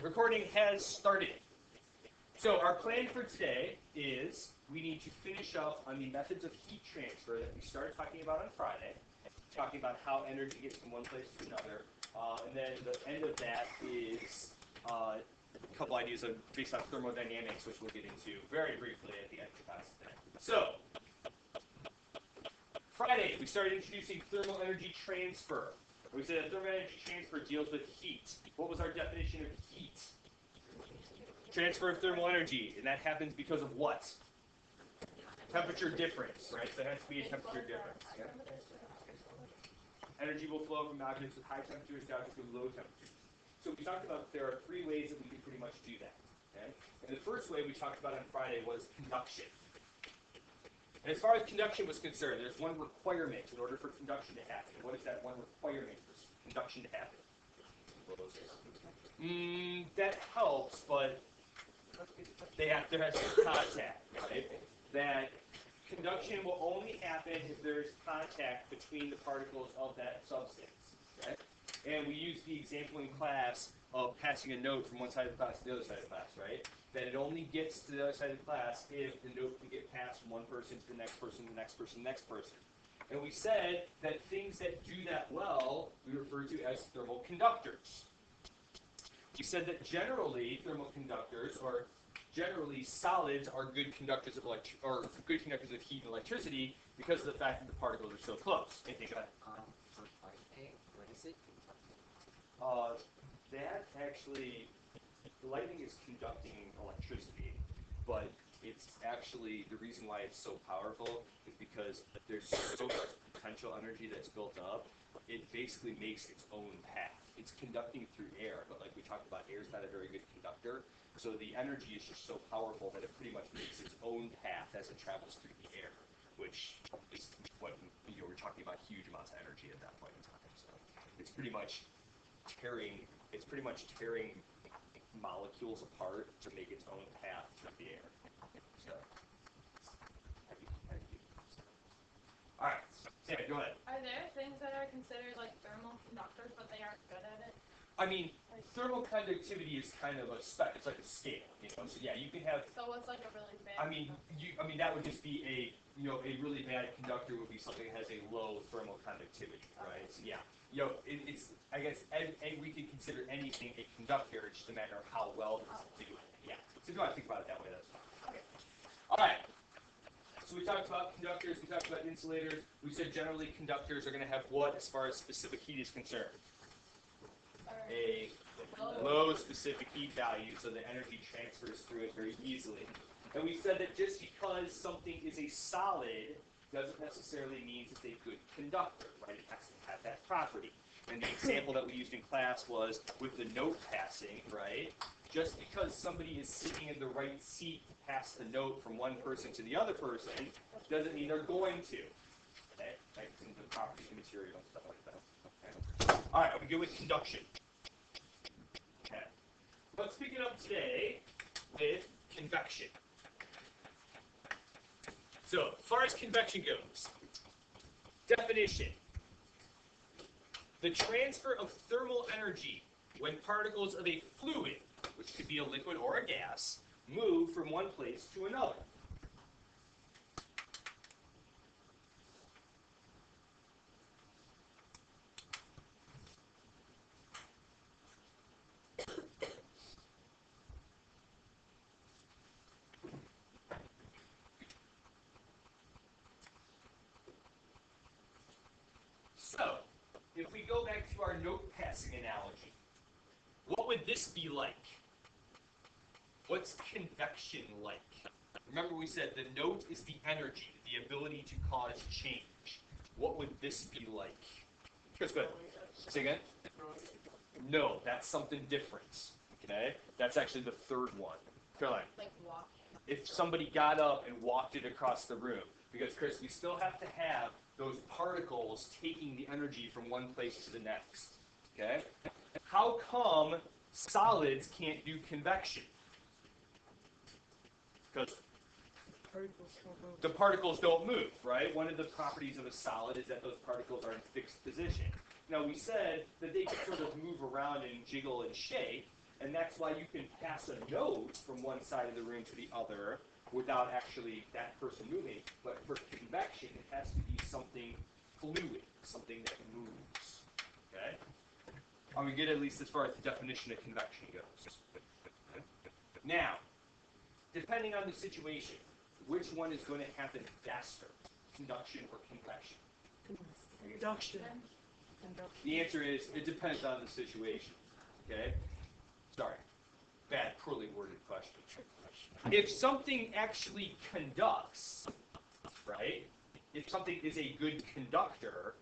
recording has started. So our plan for today is we need to finish up on the methods of heat transfer that we started talking about on Friday, talking about how energy gets from one place to another. And then the end of that is a couple ideas based on thermodynamics, which we'll get into very briefly at the end of the class today. So, Friday, we started introducing thermal energy transfer. We said that thermal energy transfer deals with heat. What was our definition of heat? Transfer of thermal energy, and that happens because of what? Temperature difference, right? So there has to be a temperature difference. Yeah. Energy will flow from objects with high temperatures to objects with low temperatures. So we talked about there are three ways that we can pretty much do that. Okay? And the first way we talked about on Friday was conduction. And as far as conduction was concerned, there's one requirement in order for conduction to happen. What is that one requirement for conduction to happen? That helps, but there has to be contact, right? That conduction will only happen if there's contact between the particles of that substance. Okay? And we used the example in class of passing a note from one side of the class to the other side of the class, right? That it only gets to the other side of the class if the note can get passed from one person to the next person, the next person, the next person. And we said that things that do that well, we refer to as thermal conductors. We said that generally thermal conductors, or generally solids, are good conductors of good conductors of heat and electricity because of the fact that the particles are so close. Anything about what is it? That actually, lightning is conducting electricity, but it's actually, the reason why it's so powerful is because there's so much potential energy that's built up, it basically makes its own path. It's conducting through air, but like we talked about, air is not a very good conductor, so the energy is just so powerful that it pretty much makes its own path as it travels through the air, which is what, we're talking about huge amounts of energy at that point in time. So it's pretty much tearing molecules apart to make its own path through the air. So, all right, Sam, go ahead. Are there things that are considered like thermal conductors, but they aren't good at it? I mean, thermal conductivity is kind of it's like a scale, you know. So yeah, you can have. So what's like a really bad? I mean, that would just be a really bad conductor would be something that has a low thermal conductivity, right? So yeah, it's I guess we could consider anything a conductor. It's just a matter of how well does it do it. Yeah. So if you want to think about it that way, that's fine. Okay. All right. So we talked about conductors. We talked about insulators. We said generally conductors are going to have what as far as specific heat is concerned? A low specific heat value, so the energy transfers through it very easily. And we said that just because something is a solid doesn't necessarily mean it's a good conductor, right? It has to have that property. And the example that we used in class was with the note passing, right? Just because somebody is sitting in the right seat to pass the note from one person to the other person doesn't mean they're going to. Okay? Like the properties of material and stuff like that. Okay? All right, are we good with conduction? Okay. Let's pick it up today with convection. So, as far as convection goes, definition. The transfer of thermal energy when particles of a fluid, which could be a liquid or a gas, move from one place to another. So, if we go back to our note passing analogy, what would this be like? What's convection like? Remember we said the note is the energy, the ability to cause change. What would this be like? Chris, go ahead. Say again? No, that's something different. Okay? That's actually the third one. Caroline. Like walking. If somebody got up and walked it across the room, because Chris, we still have to have those particles taking the energy from one place to the next. Okay? How come solids can't do convection? Because the particles don't move, right? One of the properties of a solid is that those particles are in fixed position. Now we said that they can sort of move around and jiggle and shake, And that's why you can pass a note from one side of the room to the other without actually that person moving. But for convection, it has to be something fluid, something that moves. Okay? We get at least as far as the definition of convection goes. Now, depending on the situation, which one is going to happen faster, conduction or convection? Conduction. The answer is, it depends on the situation. Okay? Sorry. Bad, poorly worded question. If something actually conducts, right? If something is a good conductor,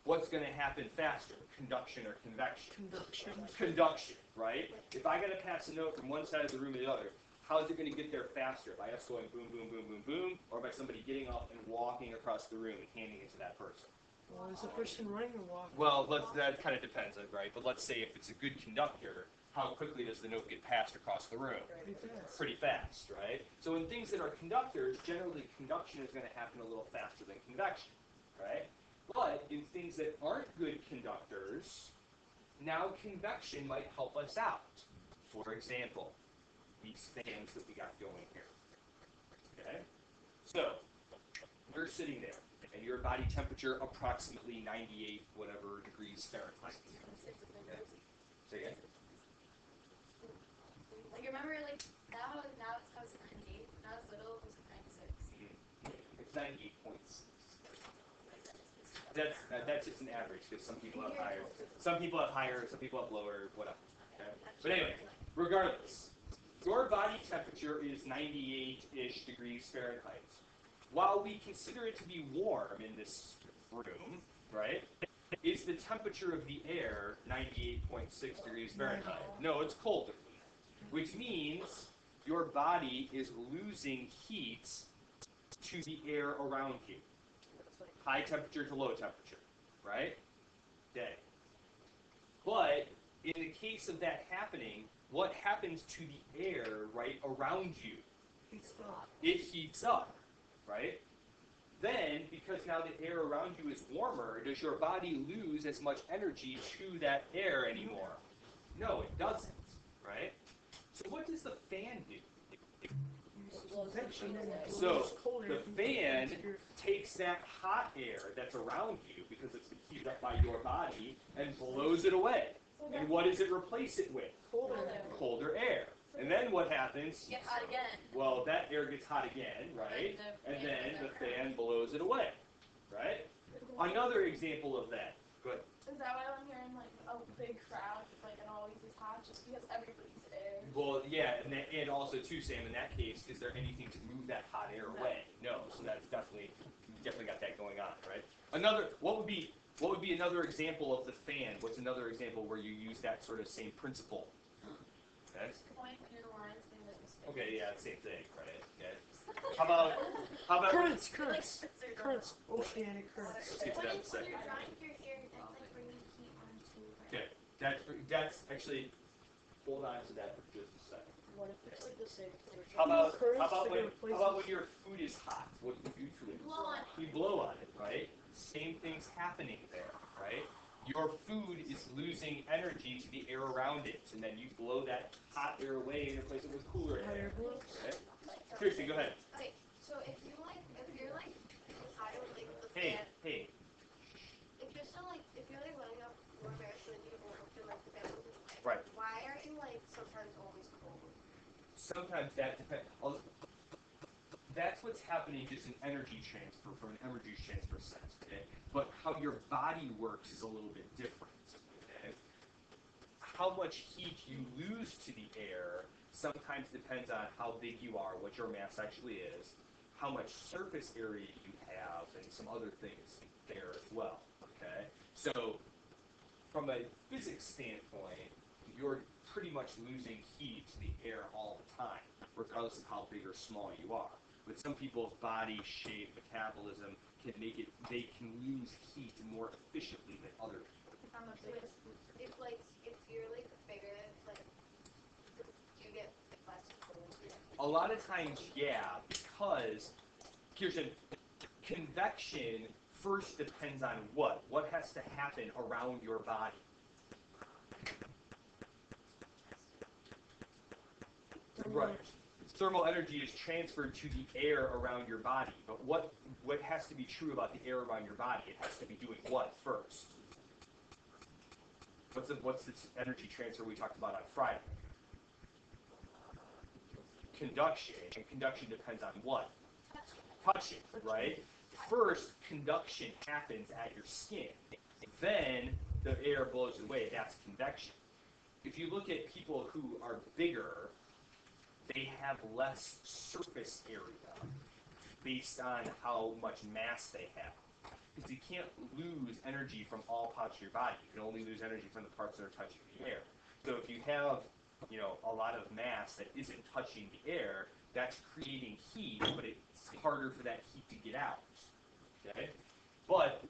what's going to happen faster? Conduction or convection? Conduction. Conduction, right? If I got to pass a note from one side of the room to the other, how is it going to get there faster? By us going boom, boom, boom, boom, boom, or by somebody getting up and walking across the room and handing it to that person? Well, is the person running or walking? Well, that kind of depends, right? But let's say if it's a good conductor, how quickly does the note get passed across the room? Pretty fast. Pretty fast, right? So in things that are conductors, generally conduction is going to happen a little faster than convection, right? But in things that aren't good conductors, now convection might help us out. For example, these fans that we got going here. Okay? So, you're sitting there, and your body temperature approximately 98 whatever degrees Fahrenheit. Okay. Say again? Like, remember, like, now it's 98. Now it's little, it was 96. It's 98.6. That's just an average because some people have higher, some people have lower, whatever. Okay? But anyway, regardless, your body temperature is 98-ish degrees Fahrenheit. While we consider it to be warm in this room, right? Is the temperature of the air 98.6 degrees Fahrenheit? No, it's colder, which means your body is losing heat to the air around you. High temperature to low temperature, right? Okay. But in the case of that happening, what happens to the air right around you? It heats up, right? Then, because now the air around you is warmer, does your body lose as much energy to that air anymore? No, it doesn't, right? So what does the fan do? So the fan takes that hot air that's around you, because it's been heated up by your body, and blows it away. And what does it replace it with? Colder air. And then what happens? Get hot again. Well, that air gets hot again, right? And then the fan blows it away, right? Another example of that. Go ahead. Is that why when you're in like a big crowd, like it always is hot, just because everybody's there? Well, yeah, and also too, Sam. In that case, is there anything to move that hot air away? No. So that's definitely got that going on, right? What would be another example of the fan? What's another example where you use that sort of same principle? Okay. Point in lines, things like this. Okay, yeah, same thing, right? Okay. How about Currents, oceanic currents. Let's get to that in a second. When you're drying your hair, that's like bringing heat onto. Okay, that's actually. Hold on to that for just a second. What if it's like the same temperature? How about when your food is hot? What do you do to it? Blow on it. You blow on it, right? Same thing's happening there, right? Your food is losing energy to the air around it, and then you blow that hot air away and replace it with cooler air. Okay? Kirsten, go ahead. Okay, so if you're like hot with like the Hey, fan, hey. if you're like running up warm air so you won't feel like the fan will be light. Right. Why are you like sometimes always cold? Sometimes that depends. That's what's happening just in energy transfer, from an energy transfer sense, okay? But how your body works is a little bit different, okay? How much heat you lose to the air sometimes depends on how big you are, what your mass actually is, how much surface area you have, and some other things there as well, okay? So, from a physics standpoint, you're pretty much losing heat to the air all the time, regardless of how big or small you are. But some people's body shape, metabolism can make it, they can lose heat more efficiently than other people. If you're like bigger, like you get less cold. A lot of times, yeah, because, Kirsten, convection first depends on what? What has to happen around your body? Right. Thermal energy is transferred to the air around your body. But what has to be true about the air around your body? It has to be doing what first? What's the energy transfer we talked about on Friday? Conduction. And conduction depends on what? Touching, right? First, conduction happens at your skin. Then the air blows away. That's convection. If you look at people who are bigger, they have less surface area based on how much mass they have. Because you can't lose energy from all parts of your body. You can only lose energy from the parts that are touching the air. So if you have, a lot of mass that isn't touching the air, that's creating heat, but it's harder for that heat to get out. Okay? But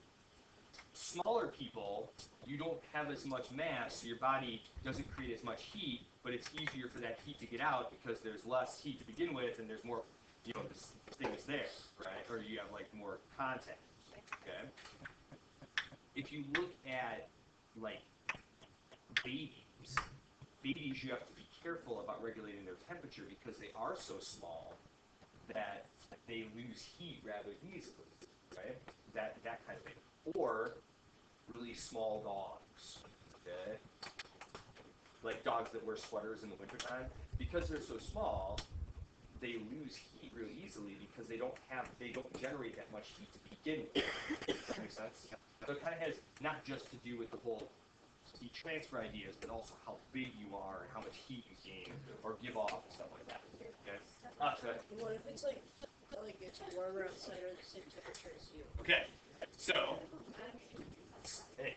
smaller people, you don't have as much mass, so your body doesn't create as much heat, but it's easier for that heat to get out because there's less heat to begin with, and there's more, this thing is there, right? Or you have more contact. Okay. If you look at babies, you have to be careful about regulating their temperature because they are so small that they lose heat rather easily, right? That kind of thing. Or really small dogs, okay? Like dogs that wear sweaters in the wintertime. Because they're so small, they lose heat really easily because they don't generate that much heat to begin with. Does that make sense? So it kind of has not just to do with the whole heat transfer ideas, but also how big you are and how much heat you gain or give off and stuff like that. Okay? So What if it's it's warmer outside or the same temperature as you? okay. So, hey,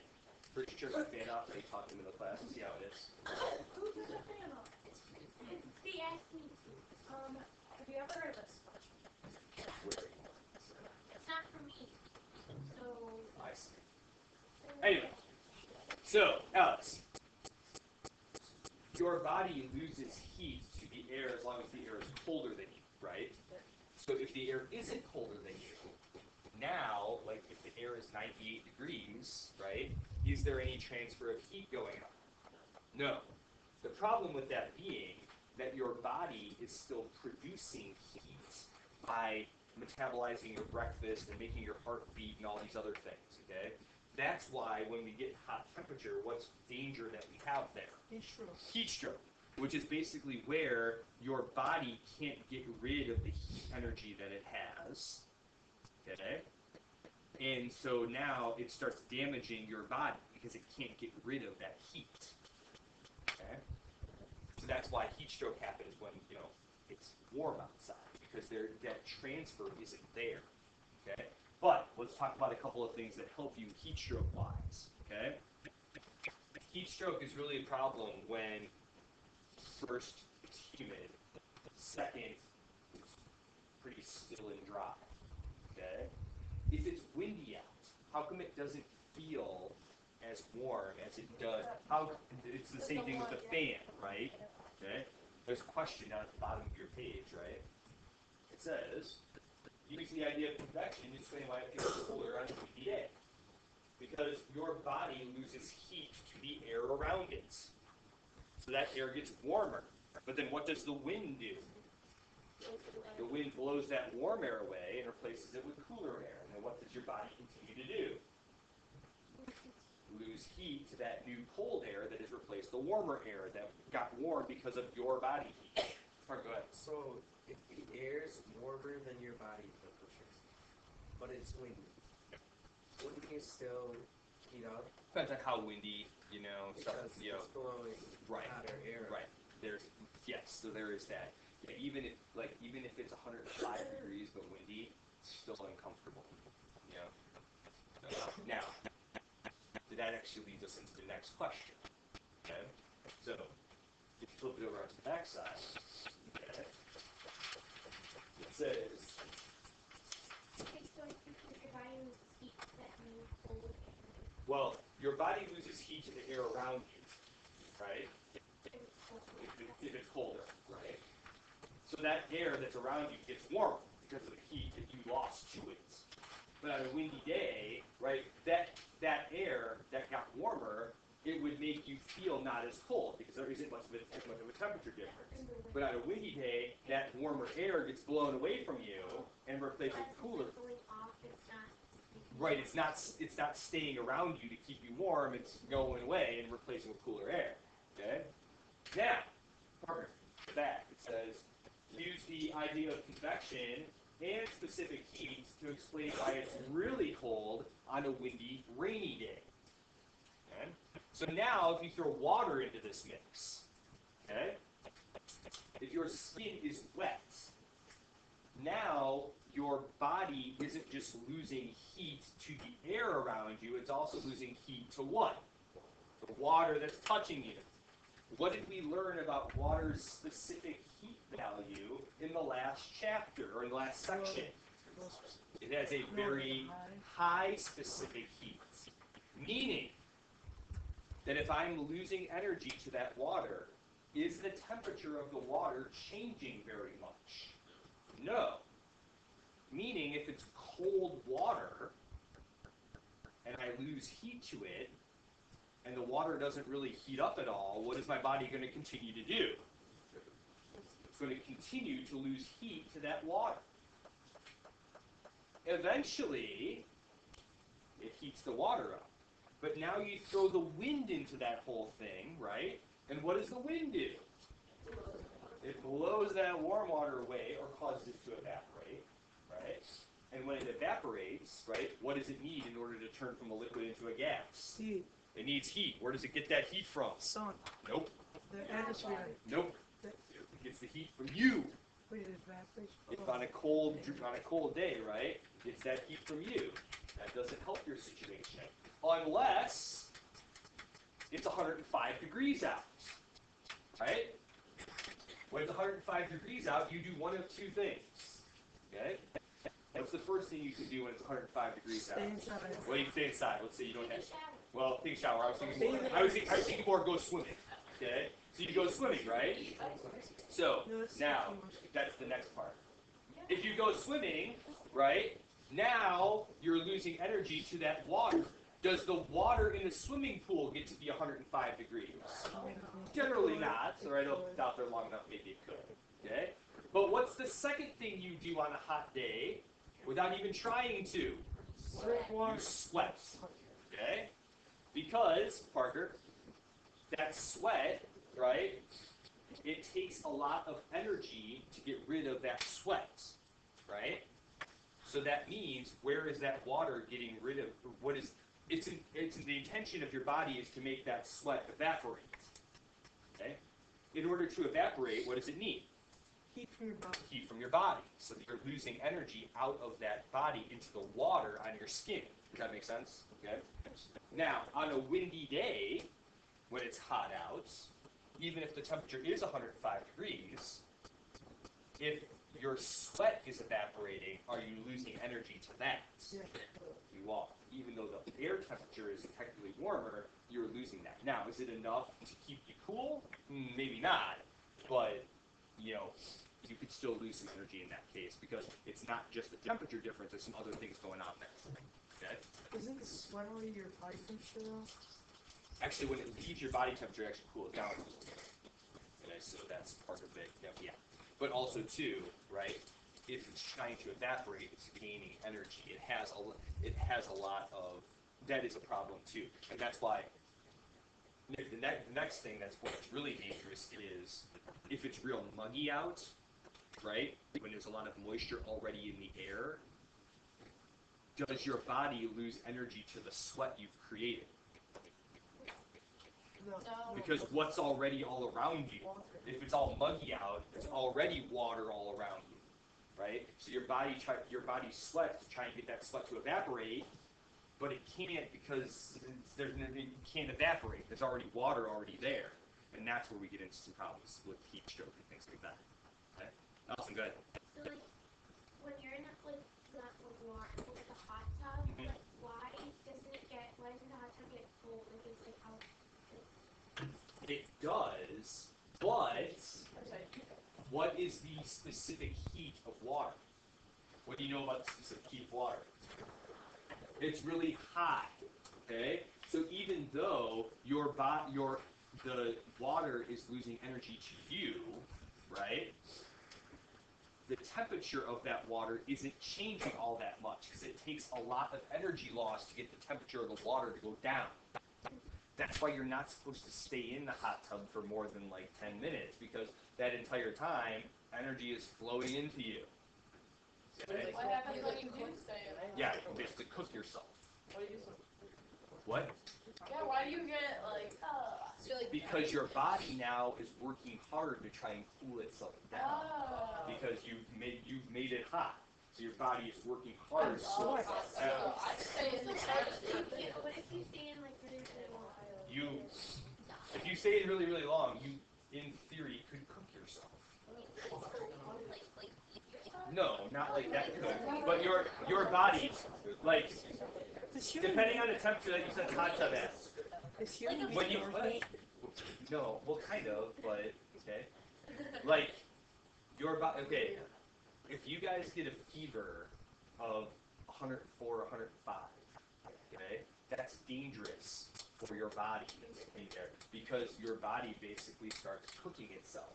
first turn my fan off and talk to the middle class and see how it is. Who put the fan on? They asked me to. Have you ever heard of a sponge? Where? It's not for me. So. I see. Anyway, so, Alex, your body loses heat to the air as long as the air is colder than you, right? So if the air isn't colder than you, now, if the air is 98 degrees, right, is there any transfer of heat going on? No. The problem with that being that your body is still producing heat by metabolizing your breakfast and making your heart beat and all these other things, okay? That's why when we get hot temperature, what's danger that we have there? Heat stroke. Heat stroke, which is basically where your body can't get rid of the heat energy that it has, okay? And so now it starts damaging your body because it can't get rid of that heat, okay? So that's why heat stroke happens when, it's warm outside, because that transfer isn't there, okay? But let's talk about a couple of things that help you heat stroke wise, okay? Heat stroke is really a problem when first it's humid, second it's pretty still and dry, okay? If it's windy out, how come it doesn't feel as warm as it does? It's the same thing with the fan, right? Okay? There's a question down at the bottom of your page, right? It says, use the idea of convection to explain why it feels cooler on a windy day. Because your body loses heat to the air around it. So that air gets warmer. But then what does the wind do? The wind blows that warm air away and replaces it with cooler air. And then what does your body continue to do? Lose heat to that new cold air that has replaced the warmer air that got warm because of your body heat. All right, go ahead. So, if the air is warmer than your body temperature, but it's windy, wouldn't you still heat up? Depends on how windy, stuff, Because it's blowing right, hotter air. right. So there is that. Yeah, even if it's 105 degrees but windy, it's still uncomfortable. Now, that actually leads us into the next question. Okay, so if you flip it over onto the back side, okay, it says. Okay, so if your body loses heat, that means cold air. Well, your body loses heat to the air around you, right? If it's colder, right? So that air that's around you gets warmer because of the heat that you lost to it. But on a windy day, right, that air that got warmer, it would make you feel not as cold because there isn't much of a temperature difference. But on a windy day, that warmer air gets blown away from you and replaced with cooler. Right, it's not staying around you to keep you warm, it's going away and replacing with cooler air. Okay? Now, part of that, it says, use the idea of convection and specific heat to explain why it's really cold on a windy, rainy day. Okay? So now, if you throw water into this mix, okay, if your skin is wet, now your body isn't just losing heat to the air around you, it's also losing heat to what? The water that's touching you. What did we learn about water's specific heat value in the last chapter, or in the last section? It has a very high specific heat, meaning that if I'm losing energy to that water, is the temperature of the water changing very much? No. Meaning if it's cold water and I lose heat to it, and the water doesn't really heat up at all, what is my body going to continue to do? It's going to continue to lose heat to that water. Eventually, it heats the water up. But now you throw the wind into that whole thing, right? And what does the wind do? It blows that warm water away or causes it to evaporate, right? And when it evaporates, right, what does it need in order to turn from a liquid into a gas? Heat. It needs heat. Where does it get that heat from? Sun. Nope. The atmosphere. Nope. It gets the heat from you. Wait, it evaporates. If on a cold day, right? It's that heat from you. That doesn't help your situation. Unless it's 105 degrees out. Right? When it's 105 degrees out, you do one of two things. Okay? What's the first thing you can do when it's 105 degrees out? Stay inside. Well, you can stay inside. Let's say you don't have. Well, take a shower. I was thinking more go swimming. Okay? So you go swimming, right? So now that's the next part. If you go swimming, right? Now you're losing energy to that water. Does the water in the swimming pool get to be 105 degrees? Generally not. So right out there long enough, maybe it could. Okay? But what's the second thing you do on a hot day without even trying to? You sweat. Okay? Because, Parker, that sweat, right, it takes a lot of energy to get rid of that sweat, right? So that means, where is that water getting rid of, it's the intention of your body is to make that sweat evaporate, okay? In order to evaporate, what does it need? Heat from your body. Heat from your body. So that you're losing energy out of that body into the water on your skin. Does that make sense? Okay? Now, on a windy day, when it's hot out, even if the temperature is 105 degrees, if your sweat is evaporating, are you losing energy to that? Yeah. You are. Even though the air temperature is technically warmer, you're losing that. Now, is it enough to keep you cool? Maybe not. But, you know, you could still lose some energy in that case because it's not just the temperature difference, there's some other things going on there. Okay? Isn't the sweat only your body temperature though? Actually, when it leaves your body temperature, it actually cools down. Okay, so that's part of it. Yeah. But also, too, right? If it's trying to evaporate, it's gaining energy. It has a lot of. That is a problem too, and that's why. The next thing that's what's really dangerous is if it's real muggy out, right? When there's a lot of moisture already in the air, does your body lose energy to the sweat you've created? No. Because what's already all around you? If it's all muggy out, there's already water all around you, right? So your body sweats to try and get that sweat to evaporate, but it can't because it can't evaporate. There's already water already there, and that's where we get into some problems with heat stroke and things like that. Okay? Awesome, go ahead. So like when you're in like a hot tub, Mhm. like why does the hot tub get cold? Like it's like out. It does, but what is the specific heat of water? What do you know about the specific heat of water? It's really hot, okay? So even though your the water is losing energy to you, right? The temperature of that water isn't changing all that much because it takes a lot of energy loss to get the temperature of the water to go down. That's why you're not supposed to stay in the hot tub for more than like 10 minutes because that entire time, energy is flowing into you. Okay? What happens when you do stay in? Yeah, you can basically cook yourself. What? Yeah, why do you get like, Because your body now is working hard to try and cool itself down. Because you've made it hot. So your body is working hard. I stay in the tub. What if you stay in like really, really long? If you stay in really, really long, you, in theory, could cook yourself. No, not like that cook. But your body, like, depending on the temperature that you set the hot tub at. When you no, well, kind of, but okay. Like your body. Okay, if you guys get a fever of 104, 105, okay, that's dangerous for your body in there because your body basically starts cooking itself.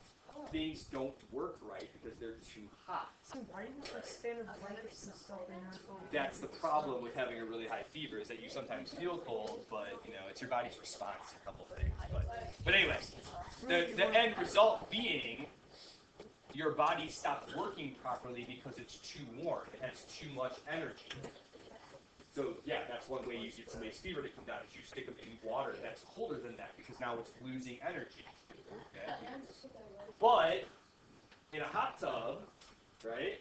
Things don't work right because they're too hot. Why do you stand in blankets and stuff and not go? That's the problem with having a really high fever is that you sometimes feel cold, but you know it's your body's response to a couple of things. But anyway, the end result being your body stops working properly because it's too warm. It has too much energy. So yeah, that's one way you get somebody's fever to come down is you stick them in water that's colder than that because now it's losing energy. Okay? But in a hot tub, right,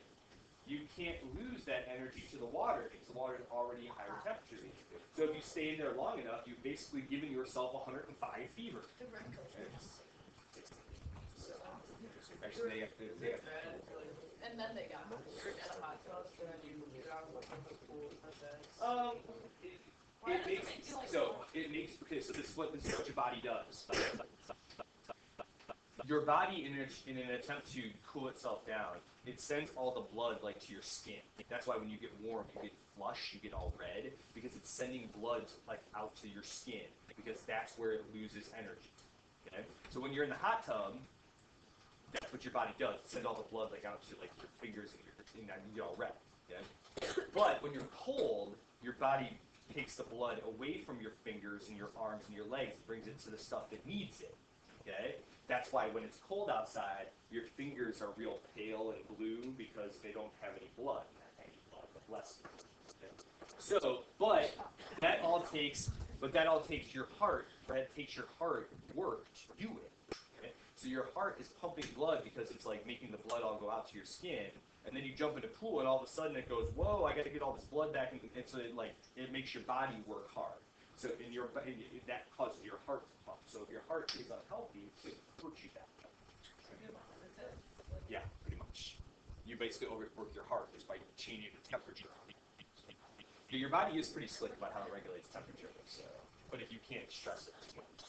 you can't lose that energy to the water because the water is already higher temperature than you. So if you stay in there long enough, you've basically given yourself 105 fever. So, actually, they have to. And then they got in a hot tub. So this is what your body does. Your body, in an attempt to cool itself down, it sends all the blood like to your skin. That's why when you get warm, you get flush, you get all red, because it's sending blood like out to your skin, because that's where it loses energy. Okay? So when you're in the hot tub, that's what your body does. It sends all the blood like out to like your fingers and you get all red. Okay? But when you're cold, your body takes the blood away from your fingers and your arms and your legs and brings it to the stuff that needs it. Okay? That's why when it's cold outside, your fingers are real pale and blue because they don't have any blood. Less. Okay? So, but that all takes your heart. That takes your heart work to do it. Okay? So your heart is pumping blood because it's like making the blood all go out to your skin. And then you jump in a pool, and all of a sudden it goes, whoa! I got to get all this blood back, and so it makes your body work hard. So that causes your heart to pump. So if your heart is unhealthy, it hurts you that much. Yeah, pretty much. You basically overwork your heart just by changing the temperature. Your body is pretty slick about how it regulates temperature. So, but if you can't stress it too much.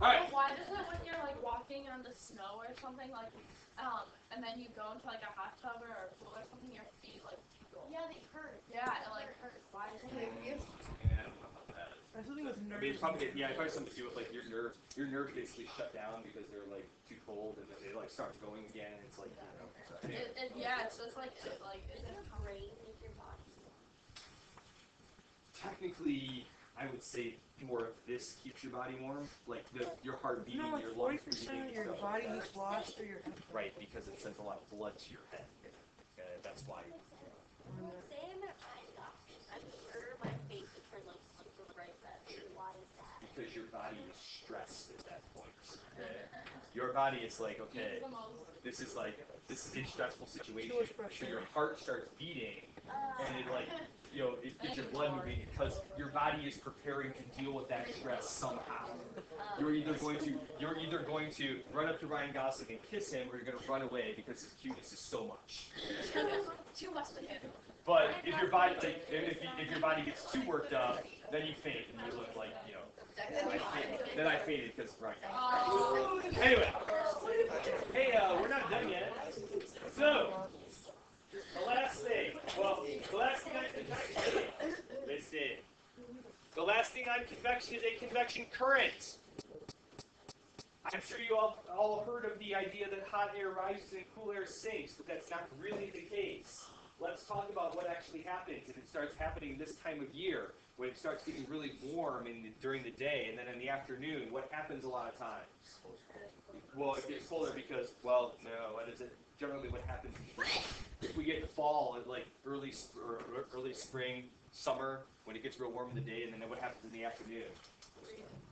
All right. Why does it when you're like walking on the snow or something like, and then you go into like a hot tub or a pool or something, your feet like tingle? Yeah, they hurt. Yeah, it like hurts. Why does it hurt? Yeah, I don't know about that. I something with I nerves. mean, it's probably something to do with like your nerves. Your nerves basically shut down because they're like too cold, and then they like start going again. It's like Yeah, it's just like is it Brain in your body. technically, I would say more of this keeps your body warm, like your heart beating, No, like your 40% lungs breathing, of your stuff body like is that. lost through your head. Right, because it sends a lot of blood to your head. That's why. Say I'm at my doctor's. I'm sure my face would turn like super bright red. Why is that? Because your body is stressed at that point. Okay? Your body is like, okay, this is a stressful situation. So your heart starts beating, and it like, it gets your blood moving because your body is preparing to deal with that stress somehow. You're either going to run up to Ryan Gosling and kiss him, or you're going to run away because his cuteness is so much. too much to him? But if your body gets too worked up, then you faint and you look like Then I fainted because Ryan. Anyway, hey, we're not done yet. So the last thing on convection is a convection current. I'm sure you all heard of the idea that hot air rises and cool air sinks, but that's not really the case. Let's talk about what actually happens if it starts happening this time of year, when it starts getting really warm during the day, and then in the afternoon, what happens a lot of times? Well, it gets colder because, well, no, what is it? Generally what happens if we get fall, like early spring, summer, when it gets real warm in the day, and then what happens in the afternoon?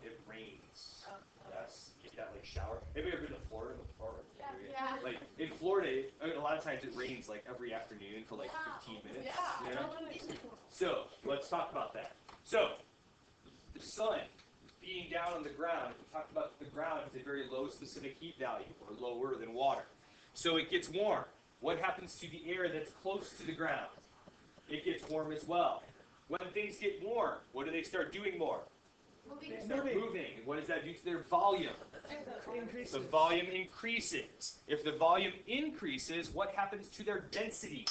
It rains. Yes, you get that like shower. Have you ever been to Florida before? Yeah. Like in Florida, a lot of times it rains like every afternoon for like 15 minutes. You know? So let's talk about that. So the sun being down on the ground. If we talk about the ground, it's a very low specific heat value, or lower than water. So it gets warm. What happens to the air that's close to the ground? It gets warm as well. When things get warm, what do they start doing more? They start moving. What does that do to their volume? The volume increases. If the volume increases, what happens to their density?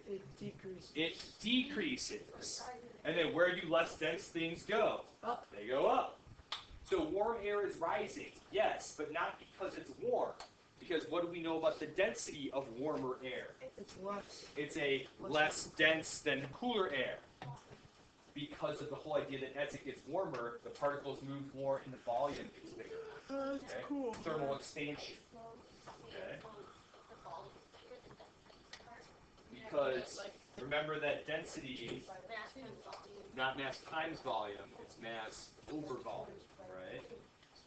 It decreases. It decreases. And then where do less dense things go? Up. They go up. So warm air is rising, yes, but not because it's warm. Because what do we know about the density of warmer air? It's less. It's a less dense than cooler air. Because of the whole idea that as it gets warmer, the particles move more and the volume gets bigger. That's Okay? cool. Thermal expansion. Okay? Because remember that density, not mass times volume, it's mass over volume, right?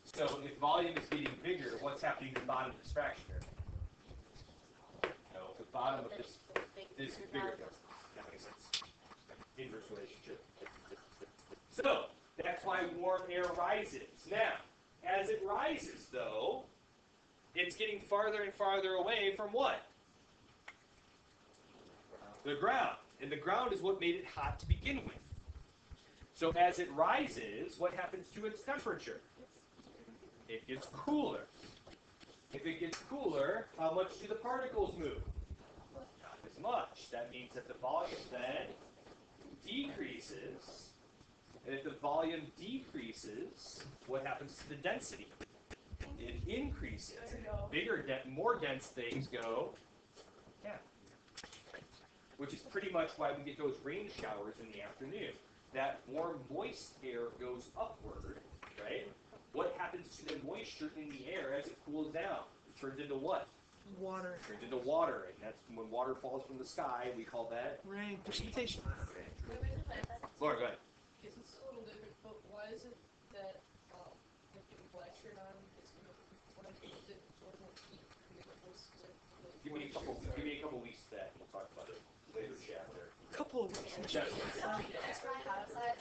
So if volume is getting bigger, what's happening to the bottom of this fraction here? No, the bottom of this is bigger. That makes sense. Inverse relationship. So that's why warm air rises. Now, as it rises, though, it's getting farther and farther away from what? The ground. And the ground is what made it hot to begin with. So as it rises, what happens to its temperature? It gets cooler. If it gets cooler, how much do the particles move? Not as much. That means that the volume then decreases. And if the volume decreases, what happens to the density? It increases. More dense things go down. Which is pretty much why we get those rain showers in the afternoon. That warm, moist air goes upward, right? What happens to the moisture in the air as it cools down? It turns into what? Water. It turns into water, and that's when water falls from the sky. We call that Rain. Precipitation. Laura, go ahead. It's a little different, but why is it that if you lectured on it's when it wasn't heat conditions Give me a couple weeks to that. We'll talk about it later chapter. Couple of weeks. Yes. It's right outside.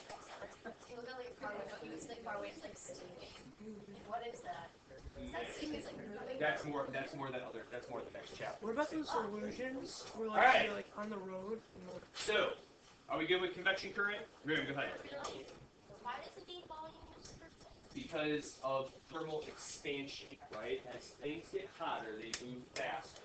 It was really far away, but he was like far away. It's like steaming. What is that? That steam is like really. That's more the next chapter. What about those illusions? Where like Alright. you're like on the road and like, So, are we good with convection current? Miriam, go ahead. Why does it need volume? Because of thermal expansion, right? As things get hotter, they move faster.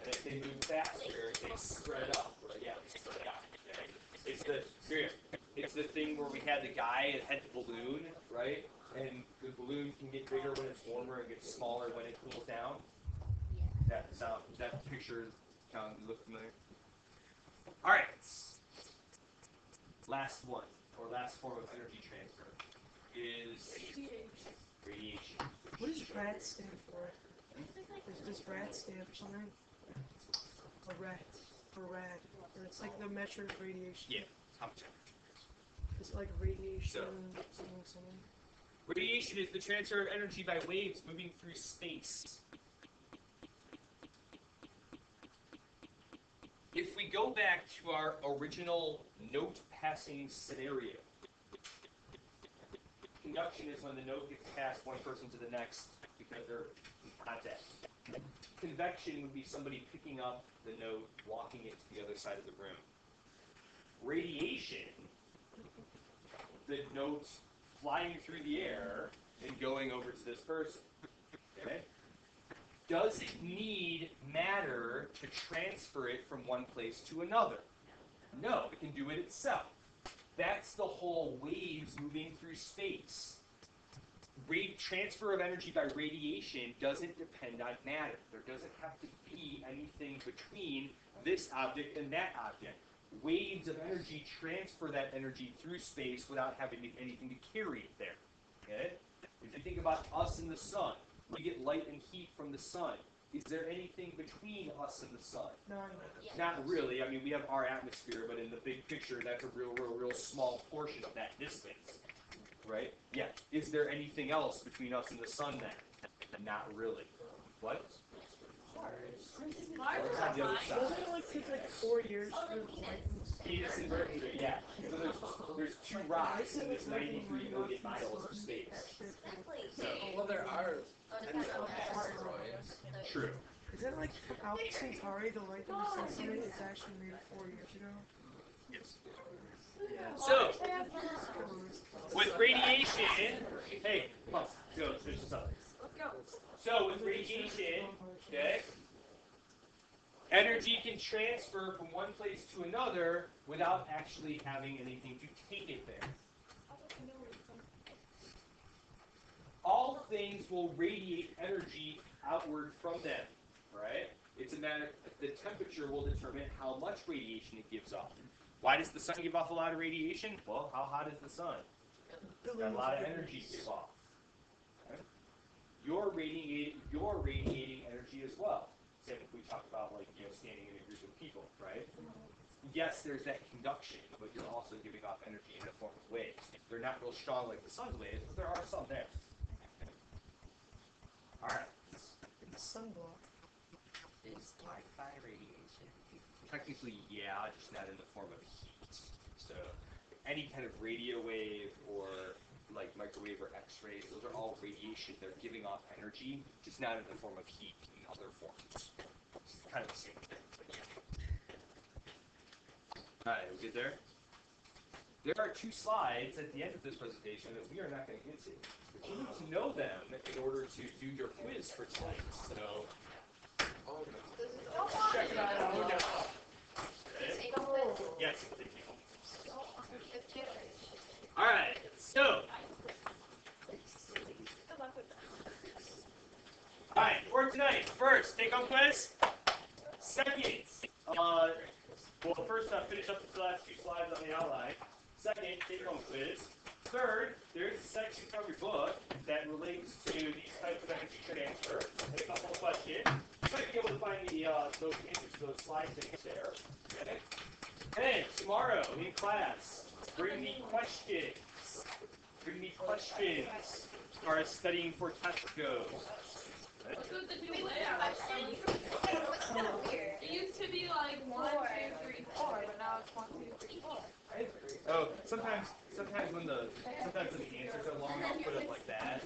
And if they move faster, they spread up. Right? Yeah, they spread out. Okay? It's the thing where we had the guy that had the balloon, right? And the balloon can get bigger when it's warmer and get smaller when it cools down. That picture look familiar? All right. Last one, or last form of energy transfer, is radiation. what does RAD stand for? Does RAD stand for something? A RAD. A RAD. Or it's like the measured radiation. Yeah. It's like radiation. So- something. Radiation is the transfer of energy by waves moving through space. If we go back to our original note-passing scenario, conduction is when the note gets passed one person to the next because they're in contact. Convection would be somebody picking up the note, walking it to the other side of the room. Radiation, the note flying through the air and going over to this person. Okay? Does it need matter to transfer it from one place to another? No, it can do it itself. That's the whole waves moving through space. transfer of energy by radiation doesn't depend on matter. There doesn't have to be anything between this object and that object. Waves of energy transfer that energy through space without having anything to carry it there. Okay? If you think about us and the sun, we get light and heat from the sun. Is there anything between us and the sun? None. Not really. I mean, we have our atmosphere, but in the big picture, that's a real small portion of that distance. Right? Yeah. Is there anything else between us and the sun then? Not really. What? Mars What's on the other side? Doesn't it like take like 4 years for light and Venus and Mercury, yeah. So there's two rocks in this 93 million miles of space. So, Well, there are Oh, depends on that. asteroids. true. Is it like Alpha Centauri, the light that we saw today, is actually made 4 years ago? Yes. So, with radiation, hey, come on, go, finish this up. Let's go. So, with radiation, okay, energy can transfer from one place to another without actually having anything to take it there. All things will radiate energy outward from them, right? It's a matter, the temperature will determine how much radiation it gives off. Why does the sun give off a lot of radiation? Well, how hot is the sun? It's got a lot of energy to give off. Okay? You're radiating energy as well. Same if we talk about standing in a group of people, right? Yes, there's that conduction, but you're also giving off energy in the form of waves. They're not real strong like the sun's waves, but there are some there. All right. Sunblock. Is Wi-Fi radiation? Technically, yeah, just not in the form of heat. So any kind of radio wave or like microwave or X-rays, those are all radiation. They're giving off energy, just not in the form of heat in other forms. It's kind of the same thing. But yeah. All right, we good there? There are 2 slides at the end of this presentation that we are not going to get to. But you need to know them in order to do your quiz for tonight. So check it out. Okay. Yes, thank you. All right, so. All right, for tonight, first, take-home quiz. Second, first, finish up the last 2 slides on the outline. Second, take-home quiz. Third, there's a section from your book that relates to these types of energy transfer. And a couple of questions. You might be able to find those answers to those slide things there. Okay. And tomorrow in class, bring me questions. Bring me questions as far as studying for test goes. Let's go with the new layout. It used to be like 1, 2, 3, 4, but now it's 1, 2, 3, 4. Oh, sometimes when the answers are long, I'll put it like that.